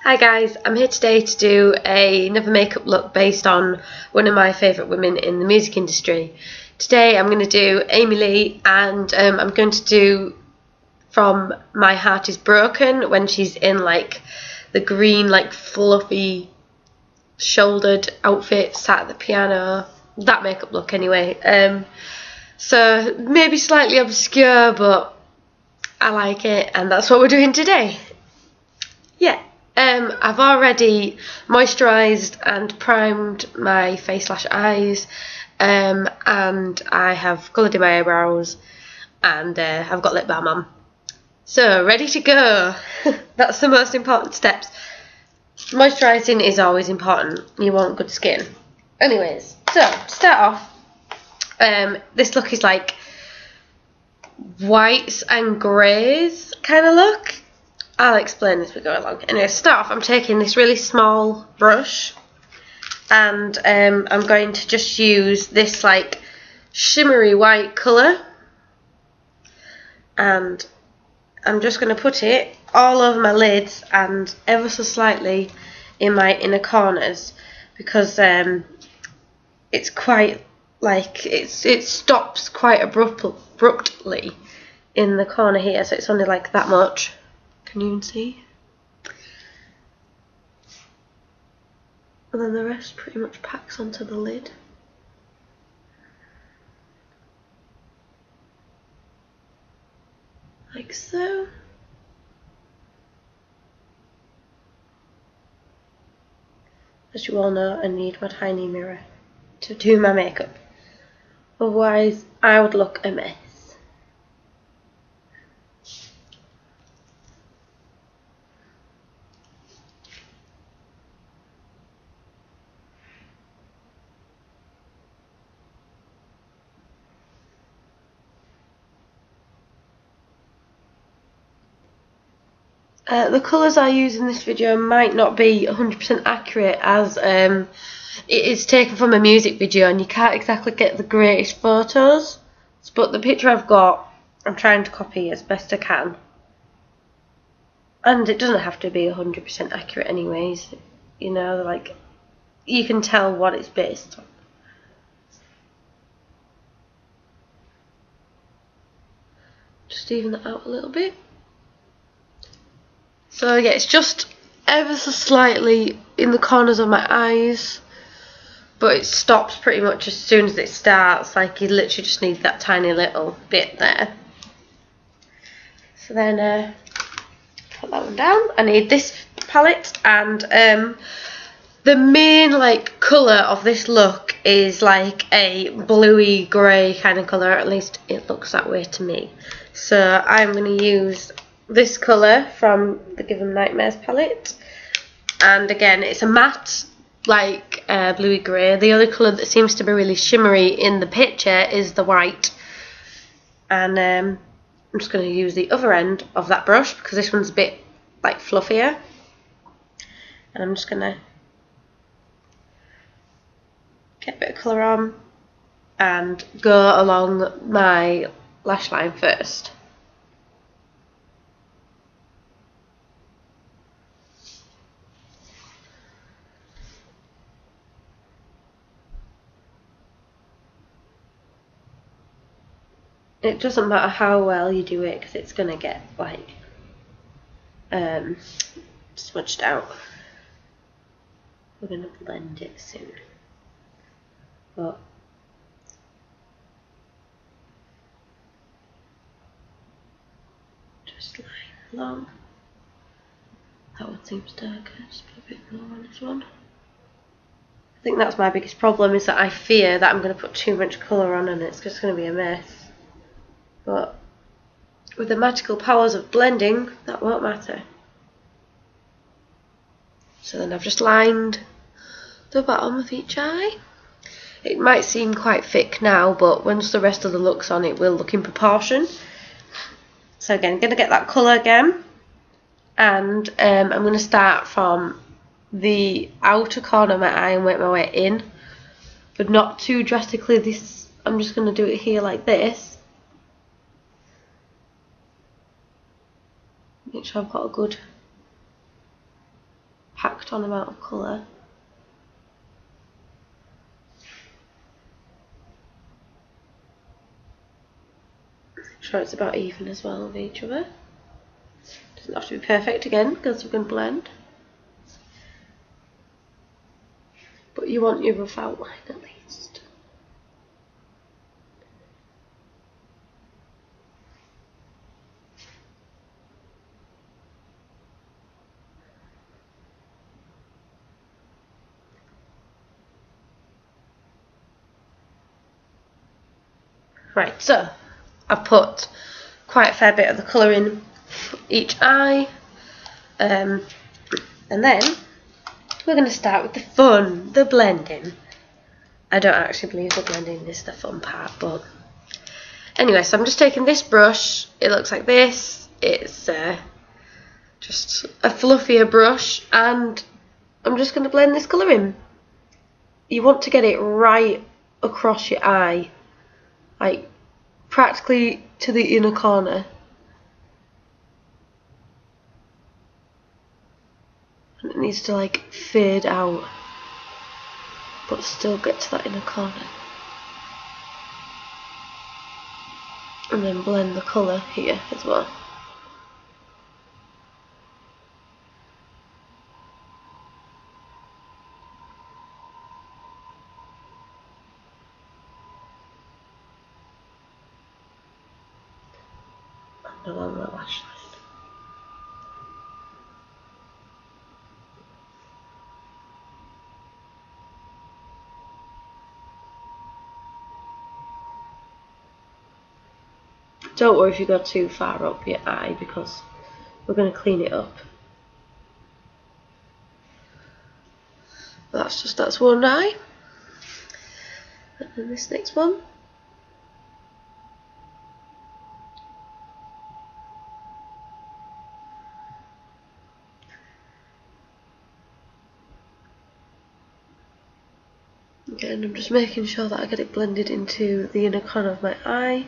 Hi guys, I'm here today to do another makeup look based on one of my favourite women in the music industry. Today I'm going to do Amy Lee, and I'm going to do from My Heart Is Broken when she's in like the green like fluffy shouldered outfit sat at the piano. That makeup look anyway. So maybe slightly obscure, but I like it, and that's what we're doing today. Yeah. I've already moisturised and primed my face/eyes, and I have coloured in my eyebrows, and I've got lip balm on. So, ready to go. That's the most important steps. Moisturising is always important. You want good skin. Anyways, so to start off, this look is like whites and greys kind of look. I'll explain as we go along. Anyway, to start off, I'm taking this really small brush, and I'm going to just use this like shimmery white colour, and I'm just going to put it all over my lids and ever so slightly in my inner corners, because it's quite like it stops quite abruptly in the corner here, so it's only like that much. Can you even see? And then the rest pretty much packs onto the lid. Like so. As you all know, I need my tiny mirror to do my makeup. Otherwise, I would look a mess. The colours I use in this video might not be 100% accurate, as it is taken from a music video and you can't exactly get the greatest photos, but the picture I've got I'm trying to copy as best I can, and it doesn't have to be 100% accurate anyways, you know, like you can tell what it's based on. Just even that out a little bit. So yeah, it's just ever so slightly in the corners of my eyes, but it stops pretty much as soon as it starts. Like you literally just need that tiny little bit there. So then put that one down. I need this palette, and the main like colour of this look is like a bluey grey kind of colour, at least it looks that way to me. So I'm going to use this colour from the Give 'Em Nightmares palette, and again it's a matte like bluey grey. The only colour that seems to be really shimmery in the picture is the white, and I'm just going to use the other end of that brush because this one's a bit like fluffier, and I'm just going to get a bit of colour on and go along my lash line first. It doesn't matter how well you do it because it's going to get like smudged out. We're going to blend it soon, but just line along. That one seems darker, just put a bit more on this one. I think that's my biggest problem, is that I fear that I'm going to put too much colour on and it's just going to be a mess. But with the magical powers of blending, that won't matter. So then I've just lined the bottom of each eye. It might seem quite thick now, but once the rest of the look's on, it will look in proportion. So again, I'm going to get that colour again, and I'm going to start from the outer corner of my eye and work my way in, but not too drastically. I'm just going to do it here like this. Make sure I've got a good spot on amount of colour. Make sure it's about even as well with each other. Doesn't have to be perfect again because we're going to blend. But you want your rough outline at least. Right, so I've put quite a fair bit of the colour in each eye, and then we're going to start with the fun, the blending. I don't actually believe the blending is the fun part, but anyway, so I'm just taking this brush. It looks like this. It's just a fluffier brush, and I'm just going to blend this colour in. You want to get it right across your eye, like practically to the inner corner. And it needs to like fade out, but still get to that inner corner. And then blend the colour here as well. And along the lash line. Don't worry if you go too far up your eye, because we're going to clean it up. That's one eye. And then this next one. Again, I'm just making sure that I get it blended into the inner corner of my eye.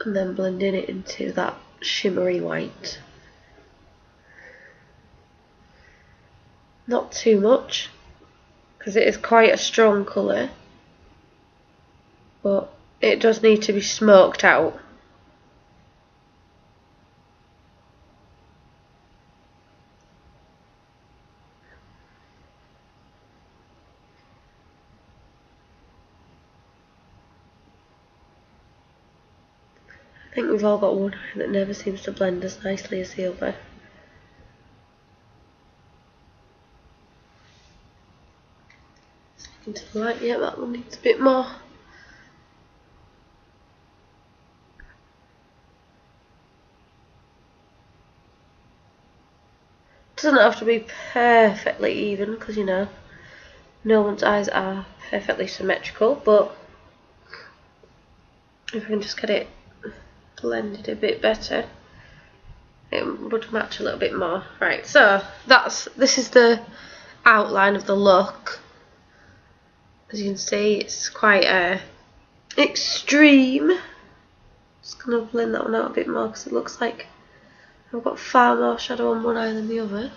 And then blending it into that shimmery white. Not too much, because it is quite a strong colour, but it does need to be smoked out. I think we've all got one eye that never seems to blend as nicely as the other. Sticking to the light, yeah, that one needs a bit more. Doesn't have to be perfectly even, because you know, no one's eyes are perfectly symmetrical, but if I can just get it blended a bit better, it would match a little bit more. Right, so this is the outline of the look. As you can see, it's quite extreme. Just gonna blend that one out a bit more, because it looks like I've got far more shadow on one eye than the other.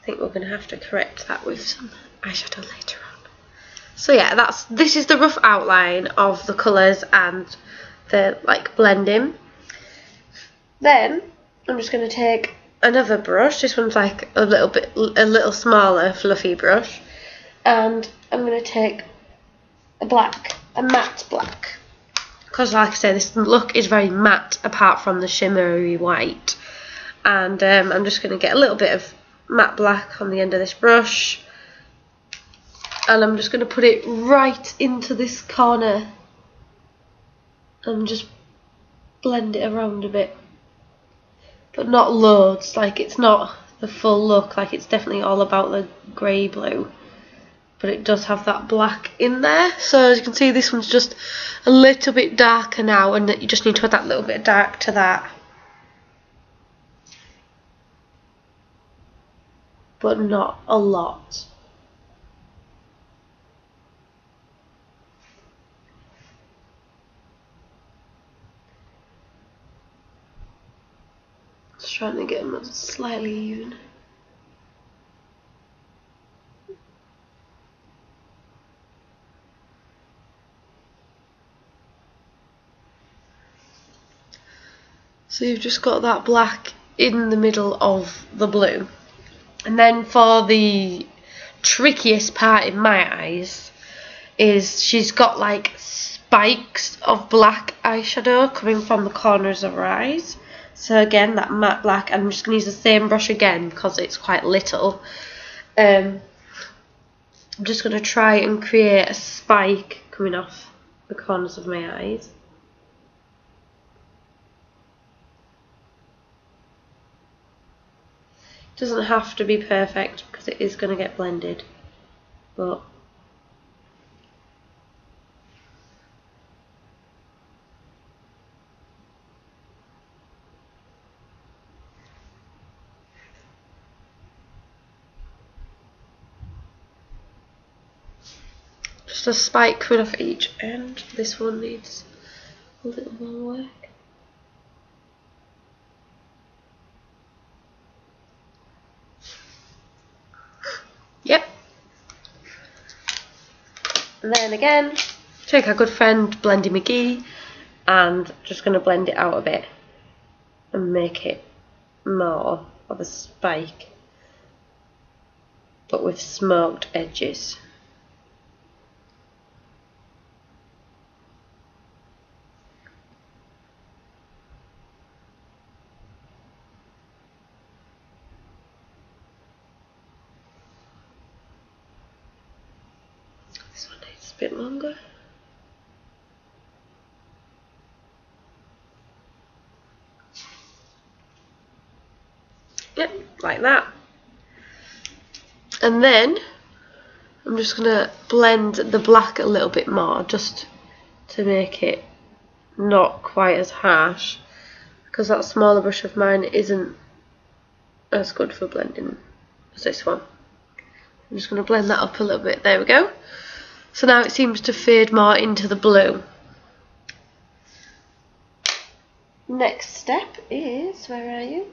I think we're going to have to correct that with some eyeshadow later on. So yeah, this is the rough outline of the colours and the like blending. Then I'm just going to take another brush. This one's like a little smaller, fluffy brush, and I'm going to take a matte black, because like I say, this look is very matte apart from the shimmery white. And I'm just going to get a little bit of matte black on the end of this brush, and I'm just going to put it right into this corner and just blend it around a bit, but not loads. Like, it's not the full look, like it's definitely all about the grey blue, but it does have that black in there. So as you can see, this one's just a little bit darker now, and you just need to add that little bit of dark to that, but not a lot. trying to get them slightly even. So you've just got that black in the middle of the blue. And then for the trickiest part in my eyes is she's got like spikes of black eyeshadow coming from the corners of her eyes. So again, that matte black, and I'm just going to use the same brush again because it's quite little. I'm just going to try and create a spike coming off the corners of my eyes. It doesn't have to be perfect because it is going to get blended, but just a spike coming off each end. This one needs a little more work. Yep. And then again, take our good friend Blendy McGee and just going to blend it out a bit and make it more of a spike, but with smoked edges. This one needs a bit longer. Yep, like that. And then I'm just going to blend the black a little bit more just to make it not quite as harsh, because that smaller brush of mine isn't as good for blending as this one. I'm just going to blend that up a little bit. There we go. So now it seems to fade more into the blue. Next step is, where are you?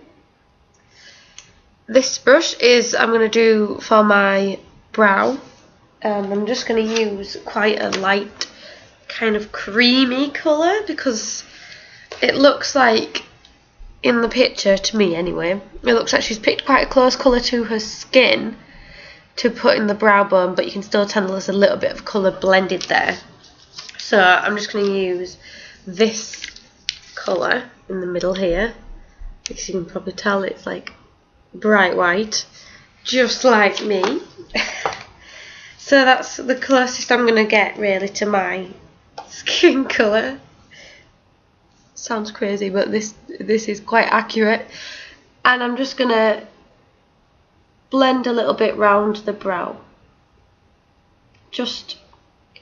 This brush is I'm going to do for my brow. I'm just going to use quite a light kind of creamy colour because it looks like, in the picture, to me anyway, it looks like she's picked quite a close colour to her skin to put in the brow bone, but you can still tell there's a little bit of colour blended there. So I'm just going to use this colour in the middle here, because you can probably tell it's like bright white, just like me. So that's the closest I'm going to get really to my skin colour. Sounds crazy, but this is quite accurate. And I'm just going to blend a little bit round the brow, just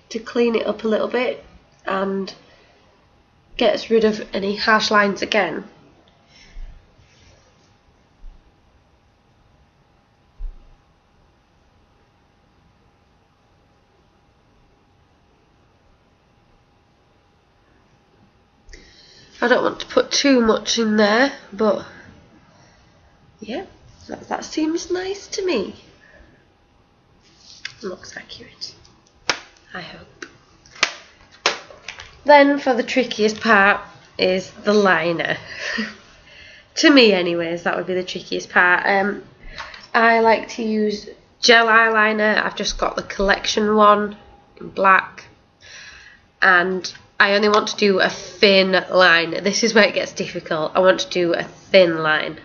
to clean it up a little bit and gets rid of any harsh lines again. I don't want to put too much in there, but yeah, that seems nice to me. Looks accurate, I hope. Then for the trickiest part is the liner. To me anyways, that would be the trickiest part. I like to use gel eyeliner. I've just got the collection one in black, and I only want to do a thin line. This is where it gets difficult. I want to do a thin line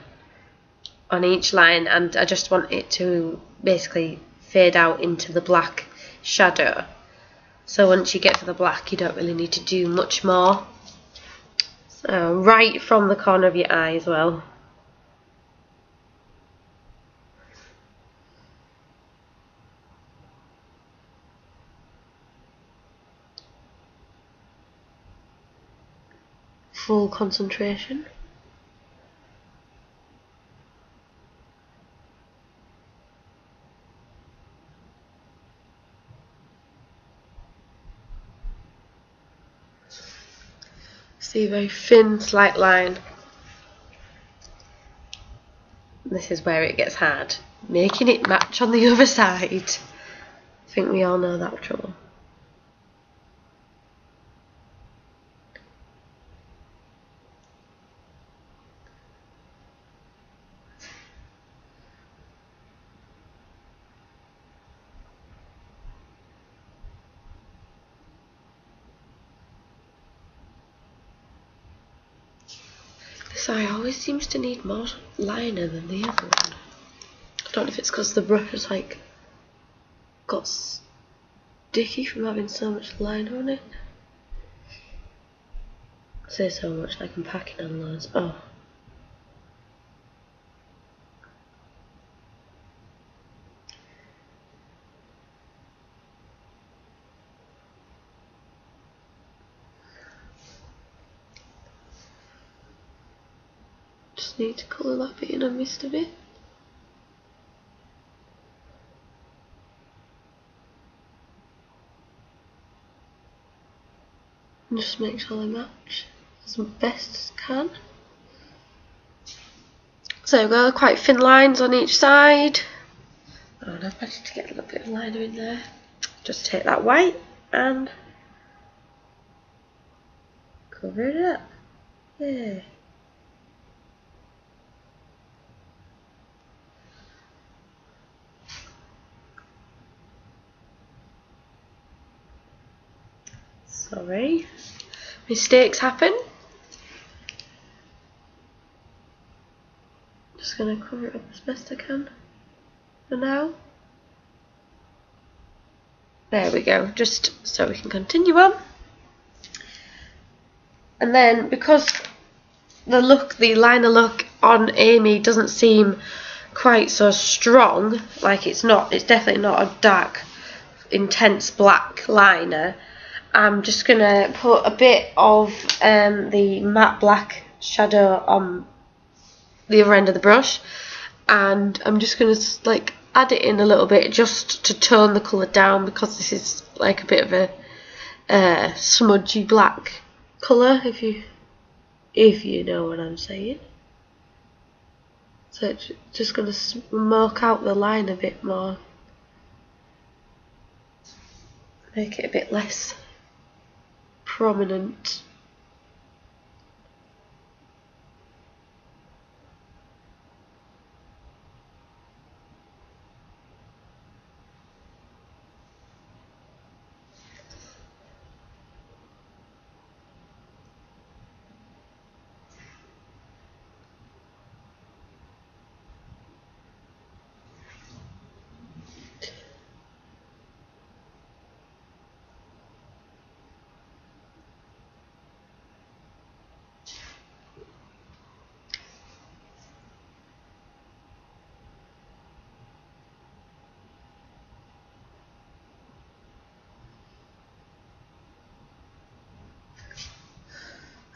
on each line, and I just want it to basically fade out into the black shadow. So once you get to the black, you don't really need to do much more. So right from the corner of your eye as well. Full concentration. See a very thin, slight line. this is where it gets hard. Making it match on the other side. I think we all know that trouble. This eye always seems to need more liner than the other one. I don't know if it's because the brush has like got sticky from having so much liner on it. I say so much like I'm packing on those. Oh. Just need to colour that bit in, I missed a bit. And just make sure they match as best as can. So we've got quite thin lines on each side. Oh, and I've managed to get a little bit of liner in there. Just take that white and cover it up. Yeah. Sorry, mistakes happen. Just going to cover it up as best I can for now. There we go, just so we can continue on. And then because the liner look on Amy doesn't seem quite so strong, like it's definitely not a dark, intense black liner, I'm just going to put a bit of the matte black shadow on the other end of the brush, and I'm just going to like add it in a little bit just to tone the colour down, because this is like a bit of a smudgy black colour, if you know what I'm saying. So it's just going to smoke out the line a bit more, make it a bit less prominent.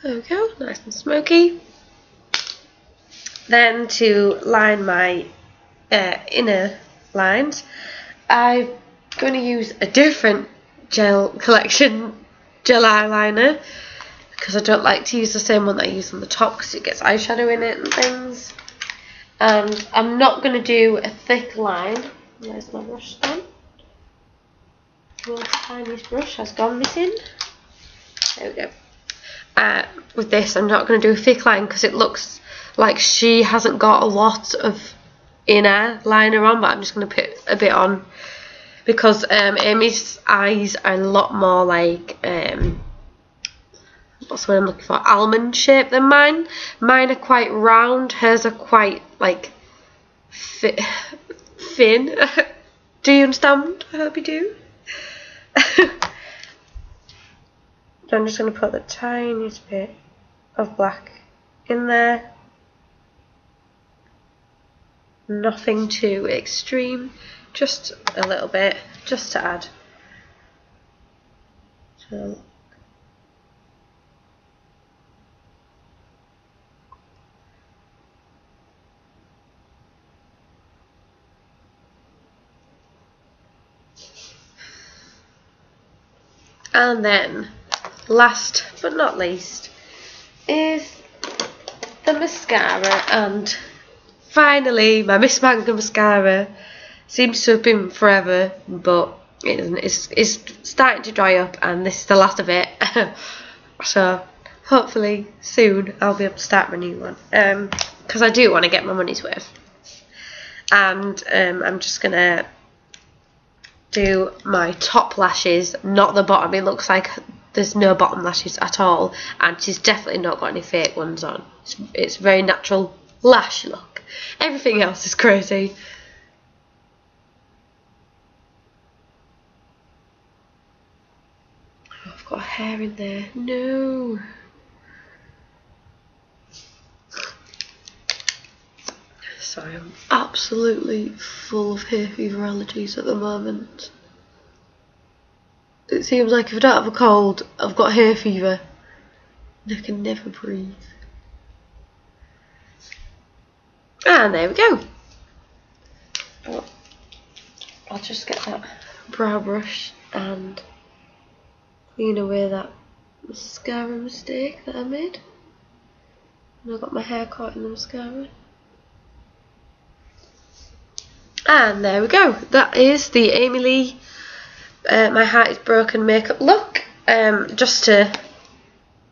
There we go, nice and smoky. Then to line my inner lines, I'm going to use a different gel eyeliner, because I don't like to use the same one that I use on the top because it gets eyeshadow in it and things. And I'm not going to do a thick line. Where's my brush then? The tiniest brush has gone missing. There we go. With this, I'm not going to do a thick line because it looks like she hasn't got a lot of inner liner on, but I'm just going to put a bit on because Amy's eyes are a lot more like what's what I'm looking for, almond shape than mine. Mine are quite round, hers are quite like thin. Do you understand? I hope you do. So I'm just going to put the tiniest bit of black in there. Nothing too extreme, just a little bit, just to add. So and then last but not least is the mascara and finally, my Miss Manga mascara. Seems to have been forever, but it isn't. It's starting to dry up, and this is the last of it. So hopefully soon I'll be able to start my new one. Because I do want to get my money's worth. And I'm just gonna do my top lashes, not the bottom. It looks like there's no bottom lashes at all, and she's definitely not got any fake ones on. It's very natural lash look. Everything else is crazy. Oh, I've got hair in there. No. Sorry, I'm absolutely full of hay fever allergies at the moment. It seems like if I don't have a cold, I've got hay fever and I can never breathe. And there we go. Oh, I'll just get that brow brush and clean away that mascara mistake that I made. And I got my hair caught in the mascara. And there we go. That is the Amy Lee My Heart Is Broken makeup look. Just to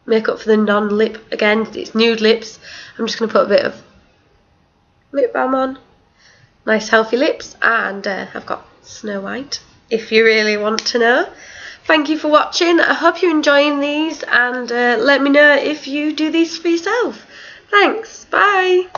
make up for the non-lip again. It's nude lips. I'm just going to put a bit of lip balm on. Nice healthy lips. And I've got Snow White, if you really want to know. Thank you for watching. I hope you're enjoying these, and let me know if you do these for yourself. Thanks. Bye.